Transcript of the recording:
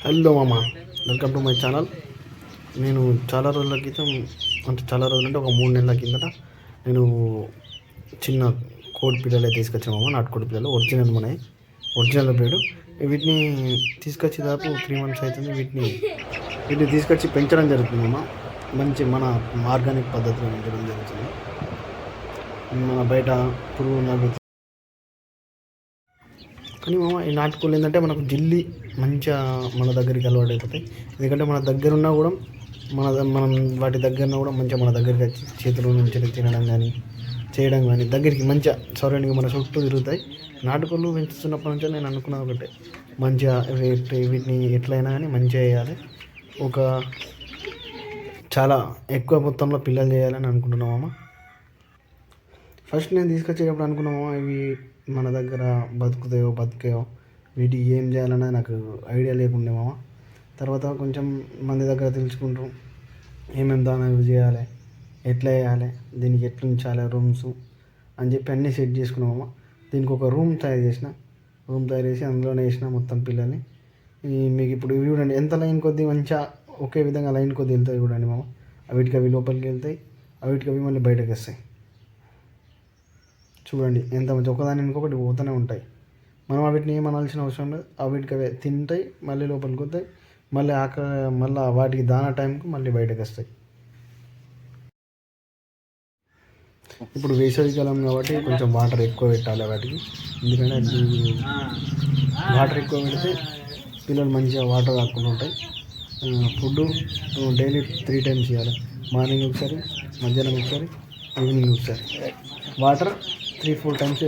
Hello మామ, welcome to my channel. నేను చాలా రోజుల క్రితం, అంటే చాలా రోజులు అంటే ఒక 3 నెలల కిందట నేను చిన్న కోడి పిల్లలే తీసుకొచ్చాను మామ. నాటుకోడి పిల్లలు ఒరిజినల్ బ్రీడ్. వీటిని తీసుకొచ్చి దాదాపు 3 months అవుతుంది. వీటిని తీసుకొచ్చి పెంచడం జరుగుతుంది మామ. మంచి మన ఆర్గానిక్ పద్ధతిలో పెంచడం జరుగుతుంది. మన బయట పురుగు కానీ మామ, ఈ నాటుకోళ్ళు ఏంటంటే మనకు జిల్లి మంచిగా మన దగ్గరికి అలవాటు అయిపోతాయి. ఎందుకంటే మన దగ్గర ఉన్నా కూడా మనం వాటి దగ్గర కూడా మంచిగా మన దగ్గరికి వచ్చి చేతుల నుంచి తినడం కానీ చేయడం కానీ దగ్గరికి మంచిగా సౌరౌండింగ్ మన చుట్టూ తిరుగుతాయి. నాటుకోళ్ళు పెంచుతున్నప్పటి నుంచి నేను అనుకున్నది ఒకటే, మంచిగా వీటిని ఎట్లయినా కానీ మంచిగా వేయాలి. చాలా ఎక్కువ మొత్తంలో పిల్లలు చేయాలని అనుకుంటున్నామమ్మ. ఫస్ట్ నేను తీసుకొచ్చేటప్పుడు అనుకున్నామా, ఇవి మన దగ్గర బతుకుతాయో వీటికి ఏం చేయాలనేది నాకు ఐడియా లేకుండే మామ. తర్వాత కొంచెం మంది దగ్గర తెలుసుకుంటూ ఏమేమి దానా యూజ్ చేయాలి, ఎట్లా వేయాలి, దీనికి ఎట్లా ఉంచాలి రూమ్స్ అని చెప్పి అన్నీ సెట్ చేసుకున్నామమ్మ. దీనికి ఒక రూమ్ తయారు చేసి అందులోనే వేసిన మొత్తం పిల్లల్ని. మీకు ఇప్పుడు ఇవి చూడండి, ఎంత లైన్ కొద్దీ మంచిగా ఒకే విధంగా లైన్ కొద్దీ వెళ్తాయి చూడండి మామ. అవి లోపలికి వెళ్తాయి, అవి మళ్ళీ బయటకు వస్తాయి. చూడండి ఎంత మంచి, ఒకదాని ఇంకొకటి పోతూనే ఉంటాయి. మనం వీటిని ఏమనాల్సిన అవసరం లేదు. వీటికి అవే తింటాయి, మళ్ళీ లోపలికి వస్తాయి, మళ్ళీ వాటికి దానా టైంకి మళ్ళీ బయటకు వస్తాయి. ఇప్పుడు వేసవికాలం కాబట్టి కొంచెం వాటర్ ఎక్కువ పెట్టాలి వాటికి. ఎందుకంటే వాటర్ ఎక్కువ పెడితే పిల్లలు మంచిగా వాటర్ తాక్కుంటూ ఉంటాయి. ఫుడ్ డైలీ 3 times ఇవ్వాలి. మార్నింగ్ ఒకసారి, మధ్యాహ్నం ఒకసారి, ఈవినింగ్ ఒకసారి. Water 3-4 times